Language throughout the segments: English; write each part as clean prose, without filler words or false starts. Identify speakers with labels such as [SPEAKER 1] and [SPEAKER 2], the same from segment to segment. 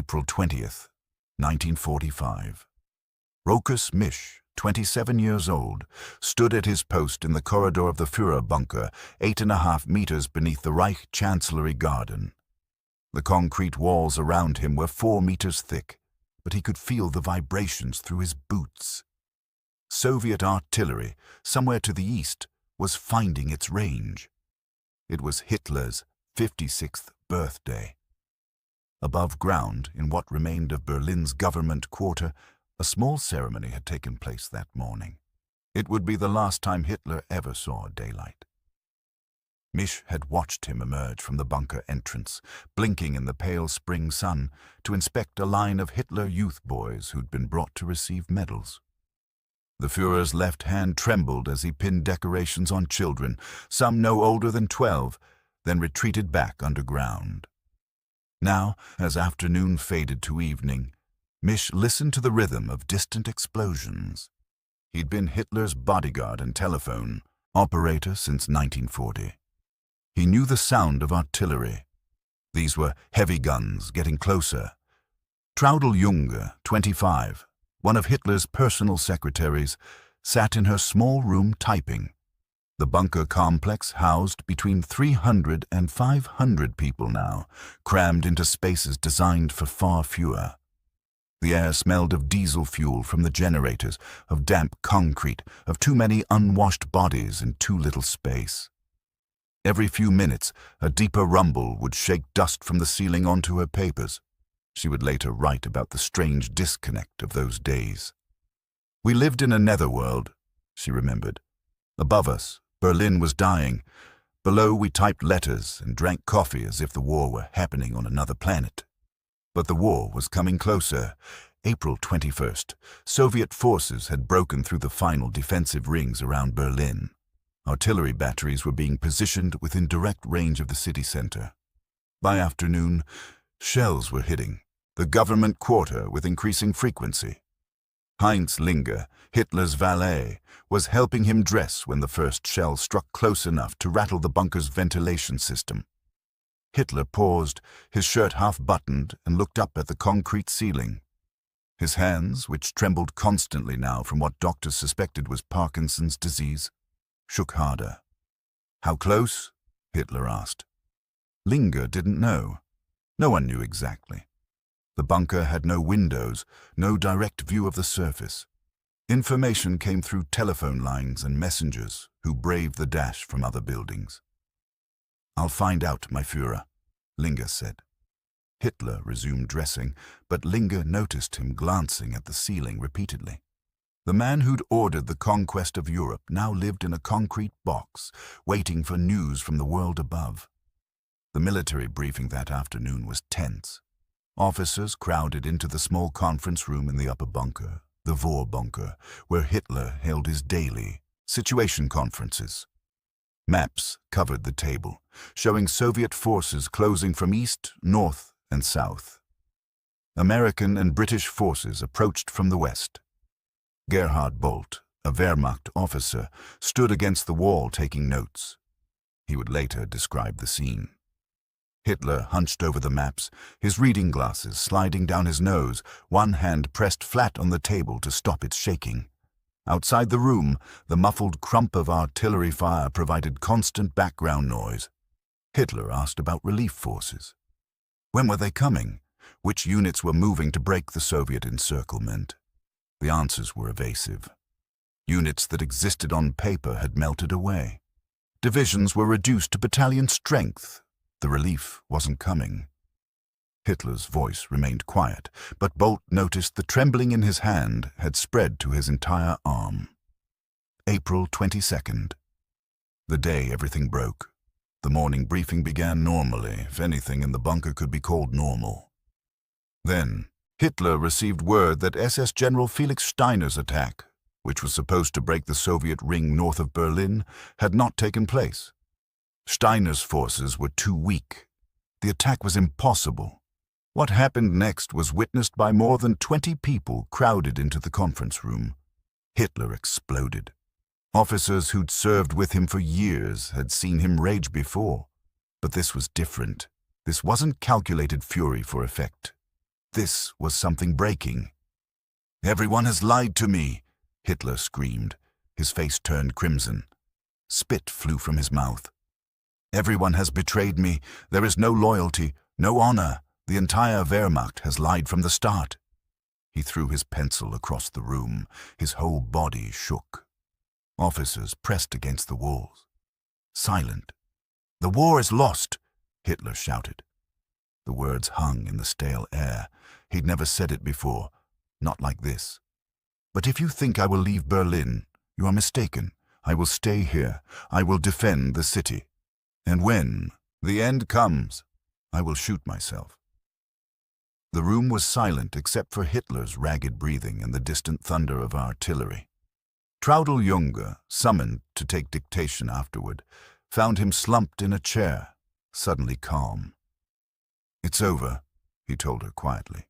[SPEAKER 1] April 20th, 1945. Rokus Misch, 27 years old, stood at his post in the corridor of the Führerbunker, 8.5 meters beneath the Reich Chancellery garden. The concrete walls around him were 4 meters thick, but he could feel the vibrations through his boots. Soviet artillery, somewhere to the east, was finding its range. It was Hitler's 56th birthday. Above ground, in what remained of Berlin's government quarter, a small ceremony had taken place that morning. It would be the last time Hitler ever saw daylight. Misch had watched him emerge from the bunker entrance, blinking in the pale spring sun, to inspect a line of Hitler youth boys who'd been brought to receive medals. The Führer's left hand trembled as he pinned decorations on children, some no older than 12, then retreated back underground. Now, as afternoon faded to evening, Misch listened to the rhythm of distant explosions. He'd been Hitler's bodyguard and telephone operator since 1940. He knew the sound of artillery. These were heavy guns getting closer. Traudl Junge, 25, one of Hitler's personal secretaries, sat in her small room typing. The bunker complex housed between 300 and 500 people now, crammed into spaces designed for far fewer. The air smelled of diesel fuel from the generators, of damp concrete, of too many unwashed bodies in too little space. Every few minutes, a deeper rumble would shake dust from the ceiling onto her papers. She would later write about the strange disconnect of those days. We lived in a netherworld, she remembered. Above us, Berlin was dying. Below, we typed letters and drank coffee as if the war were happening on another planet. But the war was coming closer. April 21st, Soviet forces had broken through the final defensive rings around Berlin. Artillery batteries were being positioned within direct range of the city center. By afternoon, shells were hitting the government quarter with increasing frequency. Heinz Linger, Hitler's valet, was helping him dress when the first shell struck close enough to rattle the bunker's ventilation system. Hitler paused, his shirt half-buttoned, and looked up at the concrete ceiling. His hands, which trembled constantly now from what doctors suspected was Parkinson's disease, shook harder. "How close?" Hitler asked. Linger didn't know. No one knew exactly. The bunker had no windows, no direct view of the surface. Information came through telephone lines and messengers who braved the dash from other buildings. "I'll find out, my Führer," Linger said. Hitler resumed dressing, but Linger noticed him glancing at the ceiling repeatedly. The man who'd ordered the conquest of Europe now lived in a concrete box, waiting for news from the world above. The military briefing that afternoon was tense. Officers crowded into the small conference room in the upper bunker, the Führerbunker, where Hitler held his daily situation conferences. Maps covered the table, showing Soviet forces closing from east, north, and south. American and British forces approached from the west. Gerhard Bolt, a Wehrmacht officer, stood against the wall taking notes. He would later describe the scene. Hitler hunched over the maps, his reading glasses sliding down his nose, one hand pressed flat on the table to stop its shaking. Outside the room, the muffled crump of artillery fire provided constant background noise. Hitler asked about relief forces. When were they coming? Which units were moving to break the Soviet encirclement? The answers were evasive. Units that existed on paper had melted away. Divisions were reduced to battalion strength. The relief wasn't coming. Hitler's voice remained quiet, but Bolt noticed the trembling in his hand had spread to his entire arm. April 22nd. The day everything broke. The morning briefing began normally, if anything in the bunker could be called normal. Then, Hitler received word that SS General Felix Steiner's attack, which was supposed to break the Soviet ring north of Berlin, had not taken place. Steiner's forces were too weak. The attack was impossible. What happened next was witnessed by more than 20 people crowded into the conference room. Hitler exploded. Officers who'd served with him for years had seen him rage before. But this was different. This wasn't calculated fury for effect. this was something breaking. "Everyone has lied to me," Hitler screamed. His face turned crimson. Spit flew from his mouth. "Everyone has betrayed me. There is no loyalty, no honor. The entire Wehrmacht has lied from the start." He threw his pencil across the room. His whole body shook. Officers pressed against the walls. Silent. "The war is lost," Hitler shouted. The words hung in the stale air. He'd never said it before, not like this. "But if you think I will leave Berlin, you are mistaken. I will stay here. I will defend the city. And when the end comes, I will shoot myself." The room was silent except for Hitler's ragged breathing and the distant thunder of artillery. Traudl Junge, summoned to take dictation afterward, found him slumped in a chair, suddenly calm. "It's over," he told her quietly.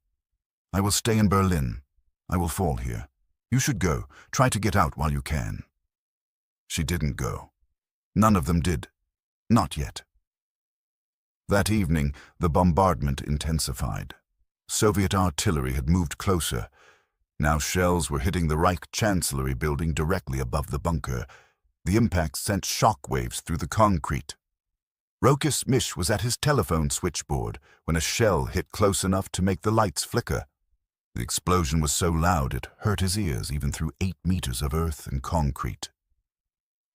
[SPEAKER 1] "I will stay in Berlin. I will fall here. You should go. Try to get out while you can." She didn't go. None of them did. Not yet. That evening, the bombardment intensified. Soviet artillery had moved closer. Now shells were hitting the Reich Chancellery building directly above the bunker. The impact sent shock waves through the concrete. Rokas Misch was at his telephone switchboard when a shell hit close enough to make the lights flicker. The explosion was so loud it hurt his ears even through 8 meters of earth and concrete.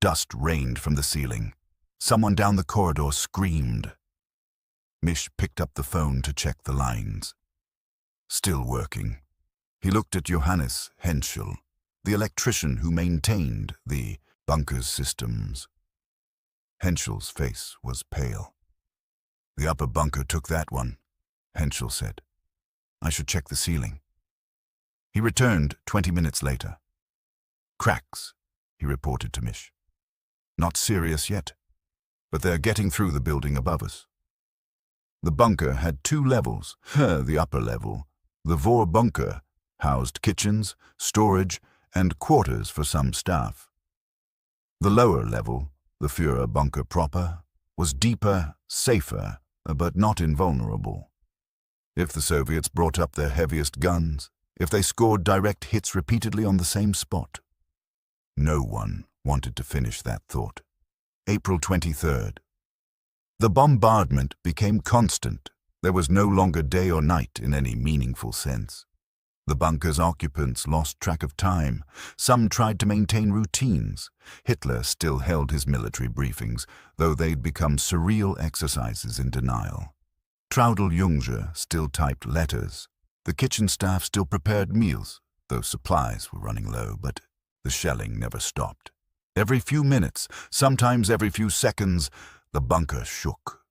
[SPEAKER 1] Dust rained from the ceiling. Someone down the corridor screamed. Misch picked up the phone to check the lines. Still working. He looked at Johannes Henschel, the electrician who maintained the bunker's systems. Henschel's face was pale. "The upper bunker took that one," Henschel said. "I should check the ceiling." He returned 20 minutes later. "Cracks," he reported to Misch. "Not serious yet, but they're getting through the building above us." The bunker had 2 levels. The upper level, the Führerbunker, housed kitchens, storage, and quarters for some staff. The lower level, the Führerbunker proper, was deeper, safer, but not invulnerable. If the Soviets brought up their heaviest guns, if they scored direct hits repeatedly on the same spot. No one wanted to finish that thought. April 23rd. The bombardment became constant. There was no longer day or night in any meaningful sense. The bunker's occupants lost track of time. Some tried to maintain routines. Hitler still held his military briefings, though they'd become surreal exercises in denial. Traudl Junge still typed letters. The kitchen staff still prepared meals, though supplies were running low, but the shelling never stopped. Every few minutes, sometimes every few seconds, the bunker shook.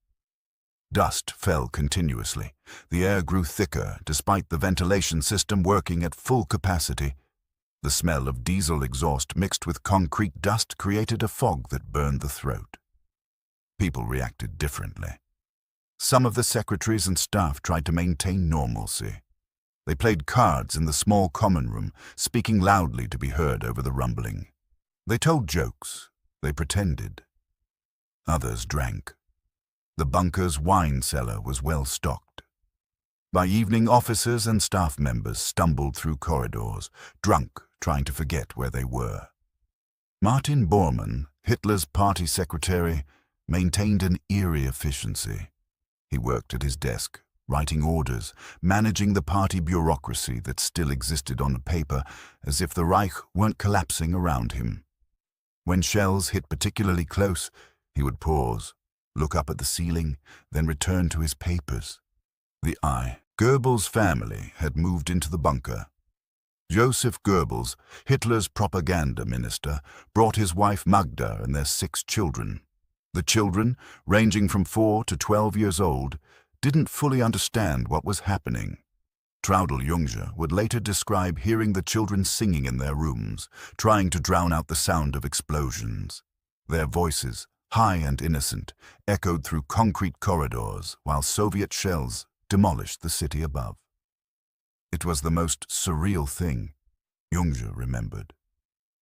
[SPEAKER 1] Dust fell continuously. The air grew thicker, despite the ventilation system working at full capacity. The smell of diesel exhaust mixed with concrete dust created a fog that burned the throat. People reacted differently. Some of the secretaries and staff tried to maintain normalcy. They played cards in the small common room, speaking loudly to be heard over the rumbling. They told jokes. They pretended. Others drank. The bunker's wine cellar was well stocked. By evening, officers and staff members stumbled through corridors, drunk, trying to forget where they were. Martin Bormann, Hitler's party secretary, maintained an eerie efficiency. He worked at his desk, writing orders, managing the party bureaucracy that still existed on paper, as if the Reich weren't collapsing around him. When shells hit particularly close, he would pause, look up at the ceiling, then return to his papers. The Goebbels family had moved into the bunker. Joseph Goebbels, Hitler's propaganda minister, brought his wife Magda and their 6 children. The children, ranging from 4 to 12 years old, didn't fully understand what was happening. Traudl Junge would later describe hearing the children singing in their rooms, trying to drown out the sound of explosions. Their voices, high and innocent, echoed through concrete corridors while Soviet shells demolished the city above. It was the most surreal thing, Junge remembered.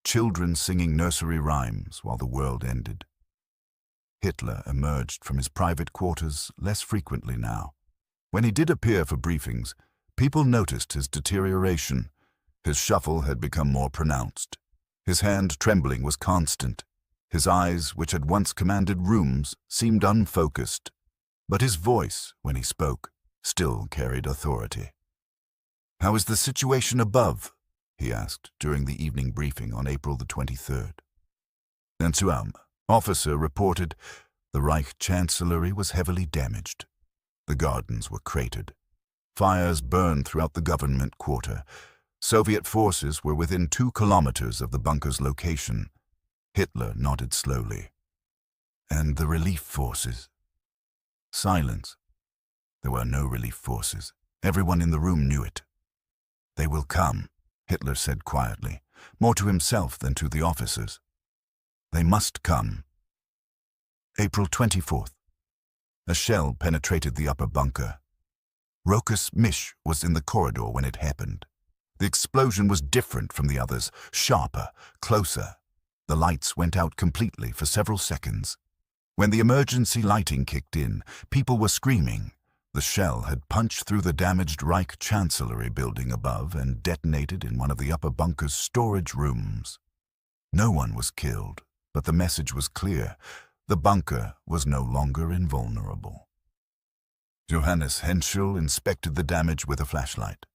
[SPEAKER 1] Children singing nursery rhymes while the world ended. Hitler emerged from his private quarters less frequently now. When he did appear for briefings, People noticed his deterioration. His shuffle had become more pronounced. His hand trembling was constant. His eyes, which had once commanded rooms, seemed unfocused. But his voice, when he spoke, still carried authority. "How is the situation above?" he asked during the evening briefing on April the 23rd. An officer reported the Reich Chancellery was heavily damaged. The gardens were cratered. Fires burned throughout the government quarter. Soviet forces were within 2 kilometers of the bunker's location. Hitler nodded slowly. "And the relief forces?" Silence. There were no relief forces. Everyone in the room knew it. "They will come," Hitler said quietly, more to himself than to the officers. "They must come." April 24th. A shell penetrated the upper bunker. Rokas Mish was in the corridor when it happened. The explosion was different from the others, sharper, closer. The lights went out completely for several seconds. When the emergency lighting kicked in, people were screaming. The shell had punched through the damaged Reich Chancellery building above and detonated in one of the upper bunker's storage rooms. No one was killed, but the message was clear. The bunker was no longer invulnerable. Johannes Henschel inspected the damage with a flashlight.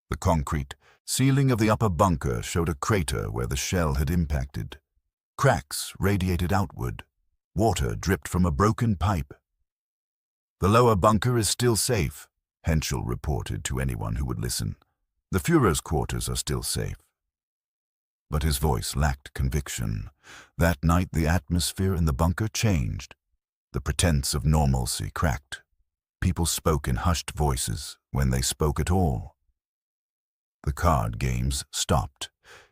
[SPEAKER 1] The concrete ceiling of the upper bunker showed a crater where the shell had impacted. Cracks radiated outward. Water dripped from a broken pipe. "The lower bunker is still safe," Henschel reported to anyone who would listen. "The Führer's quarters are still safe." But his voice lacked conviction. That night the atmosphere in the bunker changed. The pretense of normalcy cracked. People spoke in hushed voices, when they spoke at all. The card games stopped.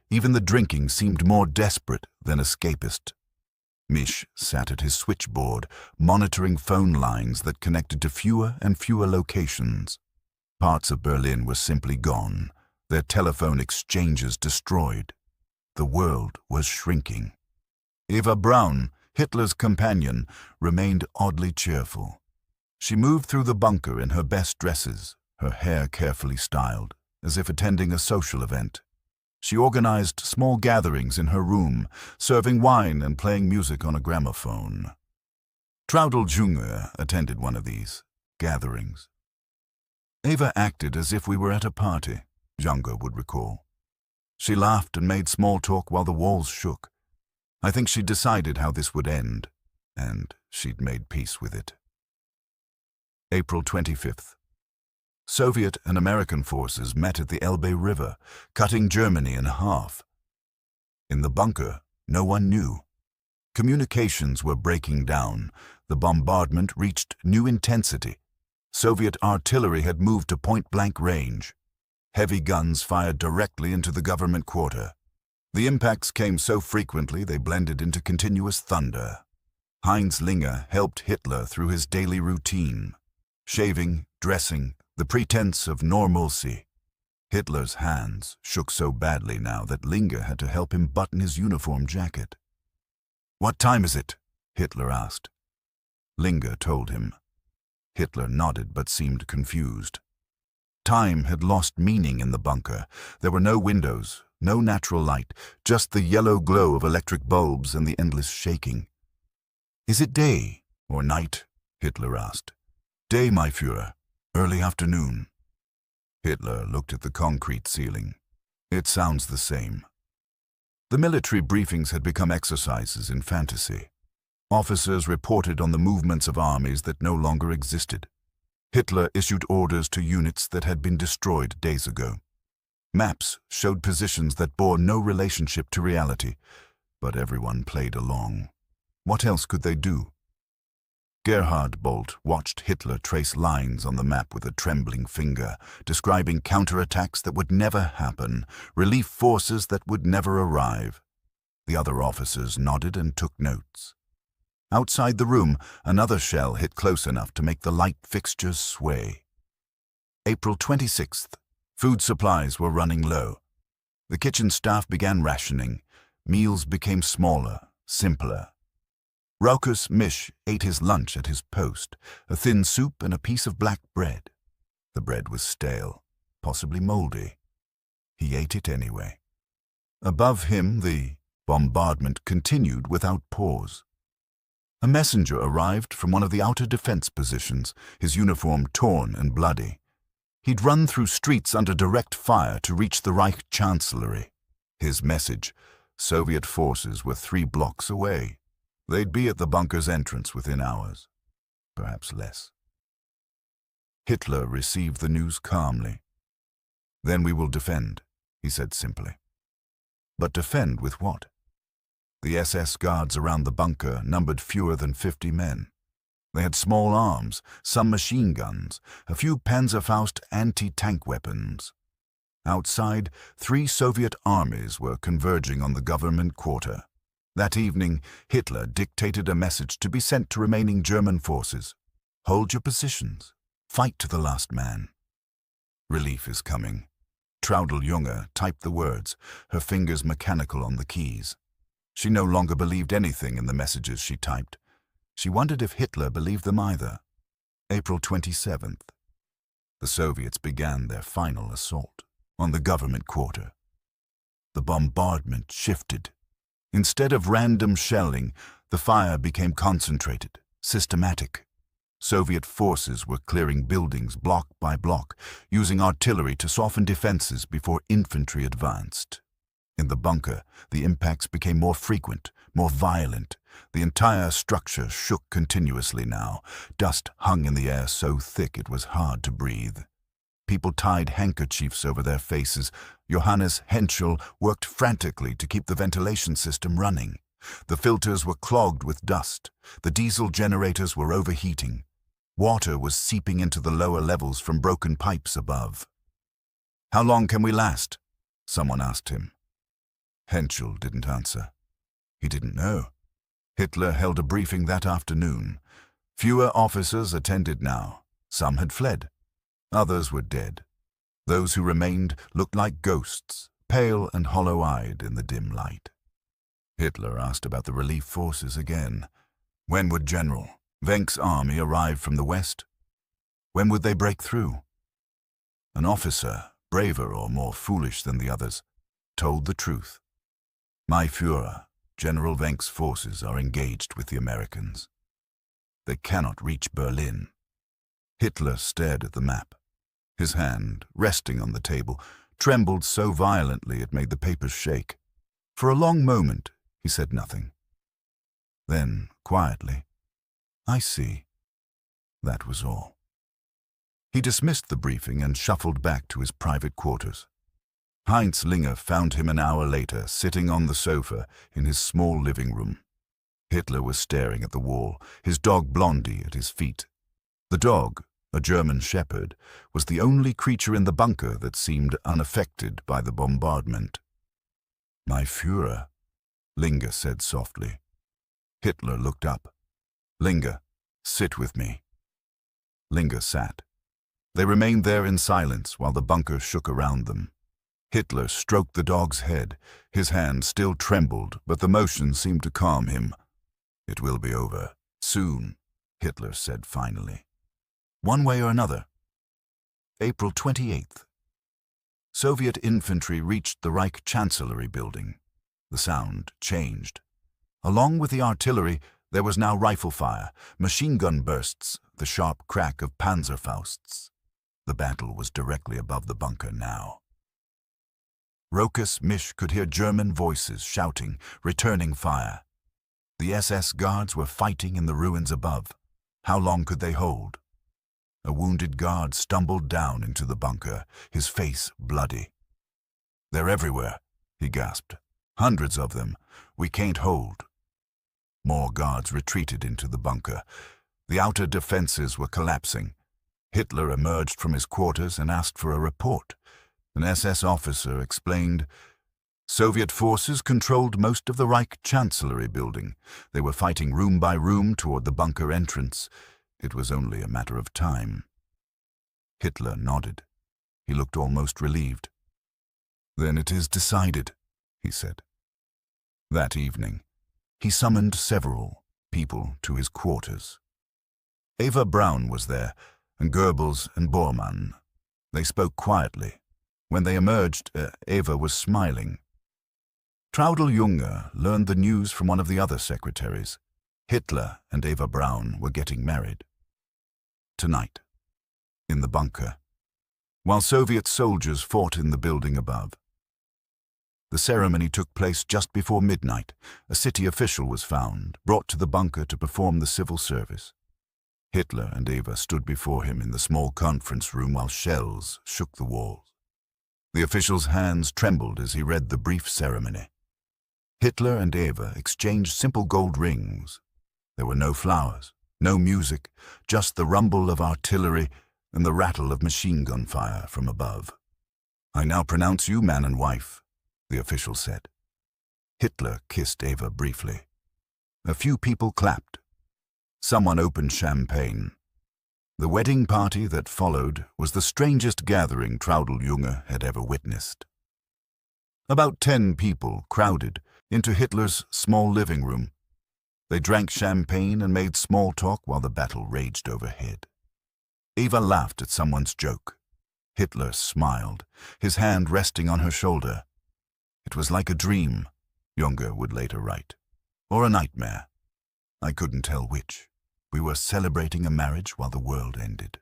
[SPEAKER 1] Even the drinking seemed more desperate than escapist. Mish sat at his switchboard, monitoring phone lines that connected to fewer and fewer locations. Parts of Berlin were simply gone, their telephone exchanges destroyed. The world was shrinking. Eva Braun, Hitler's companion, remained oddly cheerful. She moved through the bunker in her best dresses, her hair carefully styled, as if attending a social event. She organized small gatherings in her room, serving wine and playing music on a gramophone. Traudl Jünger attended one of these gatherings. "Eva acted as if we were at a party," Jünger would recall. "She laughed and made small talk while the walls shook. I think she decided how this would end, and she'd made peace with it." April 25th. Soviet and American forces met at the Elbe River, cutting Germany in half. In the bunker, no one knew. Communications were breaking down. The bombardment reached new intensity. Soviet artillery had moved to point-blank range. Heavy guns fired directly into the government quarter. The impacts came so frequently they blended into continuous thunder. Heinz Linger helped Hitler through his daily routine. Shaving, dressing, the pretense of normalcy. Hitler's hands shook so badly now that Linger had to help him button his uniform jacket. "What time is it?" Hitler asked. Linger told him. Hitler nodded but seemed confused. Time had lost meaning in the bunker. There were no windows, no natural light, just the yellow glow of electric bulbs and the endless shaking. "Is it day or night?" Hitler asked. "Day, my Führer. Early afternoon." Hitler looked at the concrete ceiling. "It sounds the same." The military briefings had become exercises in fantasy. Officers reported on the movements of armies that no longer existed. Hitler issued orders to units that had been destroyed days ago. Maps showed positions that bore no relationship to reality, but everyone played along. What else could they do? Gerhard Bolt watched Hitler trace lines on the map with a trembling finger, describing counterattacks that would never happen, relief forces that would never arrive. The other officers nodded and took notes. Outside the room, another shell hit close enough to make the light fixtures sway. April 26th. Food supplies were running low. The kitchen staff began rationing. Meals became smaller, simpler. Rokas Mish ate his lunch at his post, a thin soup and a piece of black bread. The bread was stale, possibly moldy. He ate it anyway. Above him, the bombardment continued without pause. A messenger arrived from one of the outer defense positions, his uniform torn and bloody. He'd run through streets under direct fire to reach the Reich Chancellery. His message: Soviet forces were 3 blocks away. They'd be at the bunker's entrance within hours, perhaps less. Hitler received the news calmly. "Then we will defend," he said simply. But defend with what? The SS guards around the bunker numbered fewer than 50 men. They had small arms, some machine guns, a few Panzerfaust anti-tank weapons. Outside, 3 Soviet armies were converging on the government quarter. That evening, Hitler dictated a message to be sent to remaining German forces. "Hold your positions. Fight to the last man." Relief is coming. Traudl Junge typed the words, her fingers mechanical on the keys. She no longer believed anything in the messages she typed. She wondered if Hitler believed them either. April 27th. The Soviets began their final assault on the government quarter. The bombardment shifted. Instead of random shelling, the fire became concentrated, systematic. Soviet forces were clearing buildings block by block, using artillery to soften defenses before infantry advanced. In the bunker, the impacts became more frequent, more violent. The entire structure shook continuously now. Dust hung in the air so thick it was hard to breathe. People tied handkerchiefs over their faces. Johannes Henschel worked frantically to keep the ventilation system running. The filters were clogged with dust. The diesel generators were overheating. Water was seeping into the lower levels from broken pipes above. "How long can we last?" someone asked him. Henschel didn't answer. He didn't know. Hitler held a briefing that afternoon. Fewer officers attended now. Some had fled. Others were dead. Those who remained looked like ghosts, pale and hollow-eyed in the dim light. Hitler asked about the relief forces again. When would General Wenck's army arrive from the west? When would they break through? An officer, braver or more foolish than the others, told the truth. "My Führer, General Wenck's forces are engaged with the Americans. They cannot reach Berlin." Hitler stared at the map. His hand, resting on the table, trembled so violently it made the papers shake. For a long moment, he said nothing. Then, quietly, "I see." That was all. He dismissed the briefing and shuffled back to his private quarters. Heinz Linger found him an hour later, sitting on the sofa in his small living room. Hitler was staring at the wall, his dog Blondie at his feet. The dog, a German shepherd, was the only creature in the bunker that seemed unaffected by the bombardment. "My Führer," Linger said softly. Hitler looked up. "Linger, sit with me." Linger sat. They remained there in silence while the bunker shook around them. Hitler stroked the dog's head. His hand still trembled, but the motion seemed to calm him. "It will be over, soon," Hitler said finally. "One way or another." April 28th. Soviet infantry reached the Reich Chancellery building. The sound changed. Along with the artillery, there was now rifle fire, machine gun bursts, the sharp crack of Panzerfausts. The battle was directly above the bunker now. Rokas Misch could hear German voices shouting, returning fire. The SS guards were fighting in the ruins above. How long could they hold? A wounded guard stumbled down into the bunker, his face bloody. "They're everywhere," he gasped. "Hundreds of them. We can't hold." More guards retreated into the bunker. The outer defenses were collapsing. Hitler emerged from his quarters and asked for a report. An SS officer explained, "Soviet forces controlled most of the Reich Chancellery building. They were fighting room by room toward the bunker entrance. It was only a matter of time." Hitler nodded. He looked almost relieved. "Then it is decided," he said. That evening, he summoned several people to his quarters. Eva Braun was there, and Goebbels and Bormann. They spoke quietly, When they emerged, Eva was smiling. Traudl Junge learned the news from one of the other secretaries. Hitler and Eva Braun were getting married. Tonight, in the bunker, while Soviet soldiers fought in the building above. The ceremony took place just before midnight. A city official was found, brought to the bunker to perform the civil service. Hitler and Eva stood before him in the small conference room while shells shook the walls. The official's hands trembled as he read the brief ceremony. Hitler and Eva exchanged simple gold rings. There were no flowers, no music, just the rumble of artillery and the rattle of machine gun fire from above. "I now pronounce you man and wife," the official said. Hitler kissed Eva briefly. A few people clapped. Someone opened champagne. The wedding party that followed was the strangest gathering Traudl Junge had ever witnessed. About 10 people crowded into Hitler's small living room. They drank champagne and made small talk while the battle raged overhead. Eva laughed at someone's joke. Hitler smiled, his hand resting on her shoulder. It was like a dream, Junge would later write, or a nightmare. I couldn't tell which. We were celebrating a marriage while the world ended.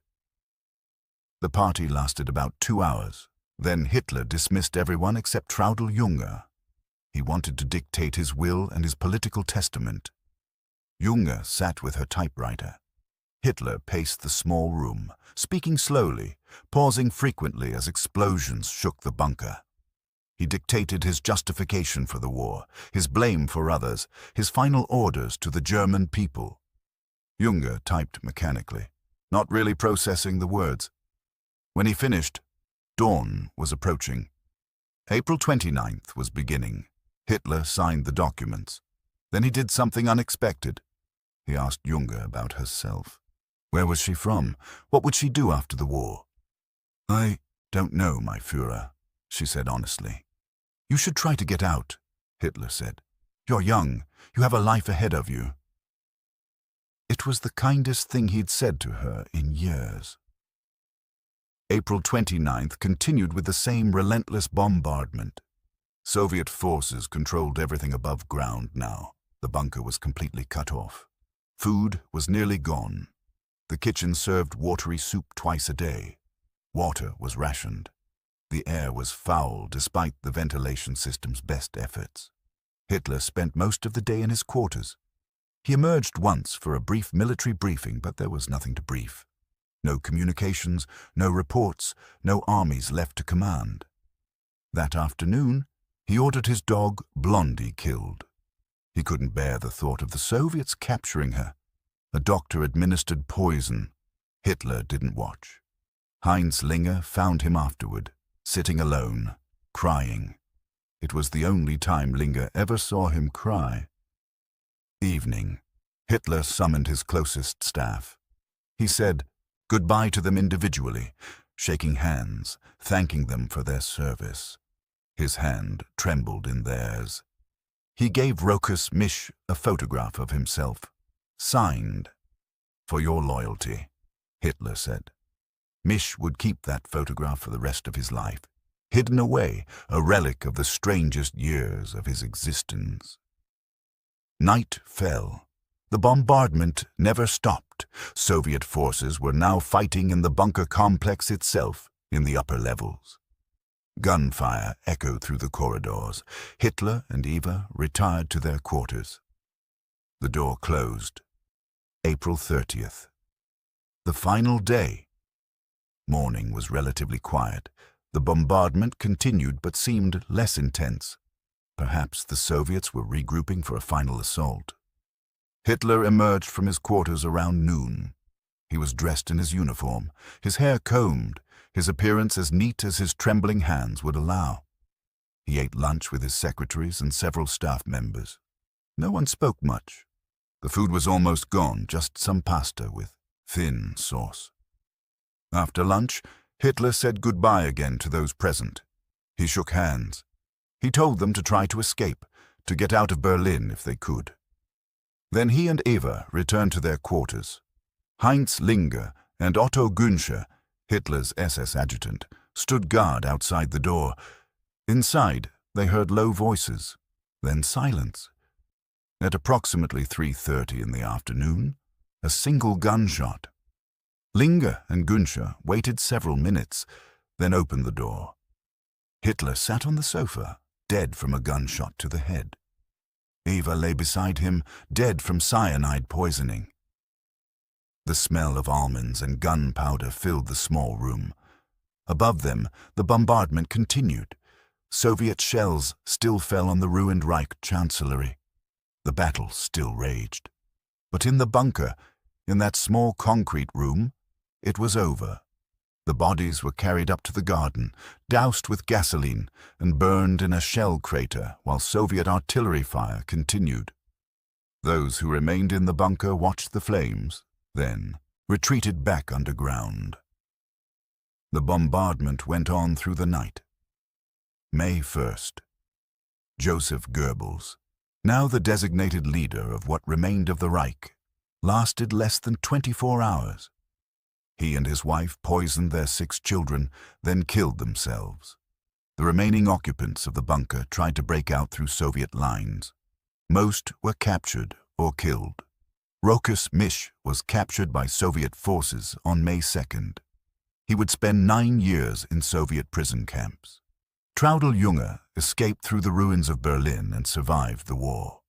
[SPEAKER 1] The party lasted about 2 hours. Then Hitler dismissed everyone except Traudl Junge. He wanted to dictate his will and his political testament. Junge sat with her typewriter. Hitler paced the small room, speaking slowly, pausing frequently as explosions shook the bunker. He dictated his justification for the war, his blame for others, his final orders to the German people. Junge typed mechanically, not really processing the words. When he finished, dawn was approaching. April 29th was beginning. Hitler signed the documents. Then he did something unexpected. He asked Junge about herself. Where was she from? What would she do after the war? "I don't know, my Führer," she said honestly. "You should try to get out," Hitler said. "You're young. You have a life ahead of you." It was the kindest thing he'd said to her in years. April 29th continued with the same relentless bombardment. Soviet forces controlled everything above ground now. The bunker was completely cut off. Food was nearly gone. The kitchen served watery soup twice a day. Water was rationed. The air was foul despite the ventilation system's best efforts. Hitler spent most of the day in his quarters. He emerged once for a brief military briefing, but there was nothing to brief. No communications, no reports, no armies left to command. That afternoon, he ordered his dog, Blondie, killed. He couldn't bear the thought of the Soviets capturing her. A doctor administered poison. Hitler didn't watch. Heinz Linger found him afterward, sitting alone, crying. It was the only time Linger ever saw him cry. Evening. Hitler summoned his closest staff. He said goodbye to them individually, shaking hands, thanking them for their service. His hand trembled in theirs. He gave Rokas Misch a photograph of himself, signed. "For your loyalty," Hitler said. Misch would keep that photograph for the rest of his life, hidden away, a relic of the strangest years of his existence. Night fell. The bombardment never stopped. Soviet forces were now fighting in the bunker complex itself, in the upper levels. Gunfire echoed through the corridors. Hitler and Eva retired to their quarters. The door closed. April 30th. The final day. Morning was relatively quiet. The bombardment continued but seemed less intense. Perhaps the Soviets were regrouping for a final assault. Hitler emerged from his quarters around noon. He was dressed in his uniform, his hair combed, his appearance as neat as his trembling hands would allow. He ate lunch with his secretaries and several staff members. No one spoke much. The food was almost gone, just some pasta with thin sauce. After lunch, Hitler said goodbye again to those present. He shook hands. He told them to try to escape, to get out of Berlin if they could. Then he and Eva returned to their quarters. Heinz Linger and Otto Günsche, Hitler's SS adjutant, stood guard outside the door. Inside, they heard low voices, then silence. At approximately 3:30 in the afternoon, a single gunshot. Linger and Günscher waited several minutes, then opened the door. Hitler sat on the sofa, dead from a gunshot to the head. Eva lay beside him, dead from cyanide poisoning. The smell of almonds and gunpowder filled the small room. Above them, the bombardment continued. Soviet shells still fell on the ruined Reich chancellery. The battle still raged. But in the bunker, in that small concrete room, it was over. The bodies were carried up to the garden, doused with gasoline, and burned in a shell crater while Soviet artillery fire continued. Those who remained in the bunker watched the flames, then retreated back underground. The bombardment went on through the night. May 1st. Joseph Goebbels, now the designated leader of what remained of the Reich, lasted less than 24 hours. He and his wife poisoned their 6 children, then killed themselves. The remaining occupants of the bunker tried to break out through Soviet lines. Most were captured or killed. Rokas Misch was captured by Soviet forces on May 2nd. He would spend 9 years in Soviet prison camps. Traudl Junge escaped through the ruins of Berlin and survived the war.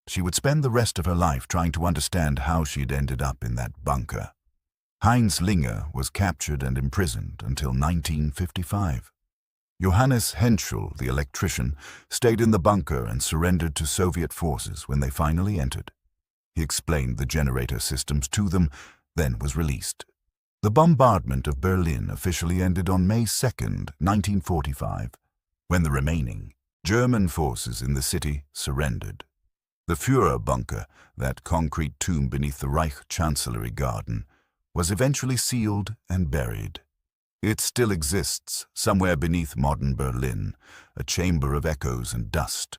[SPEAKER 1] She would spend the rest of her life trying to understand how she'd ended up in that bunker. Heinz Linger was captured and imprisoned until 1955. Johannes Henschel, the electrician, stayed in the bunker and surrendered to Soviet forces when they finally entered. He explained the generator systems to them, then was released. The bombardment of Berlin officially ended on May 2nd, 1945, when the remaining German forces in the city surrendered. The Führerbunker, that concrete tomb beneath the Reich Chancellery garden, was eventually sealed and buried. It still exists somewhere beneath modern Berlin, a chamber of echoes and dust,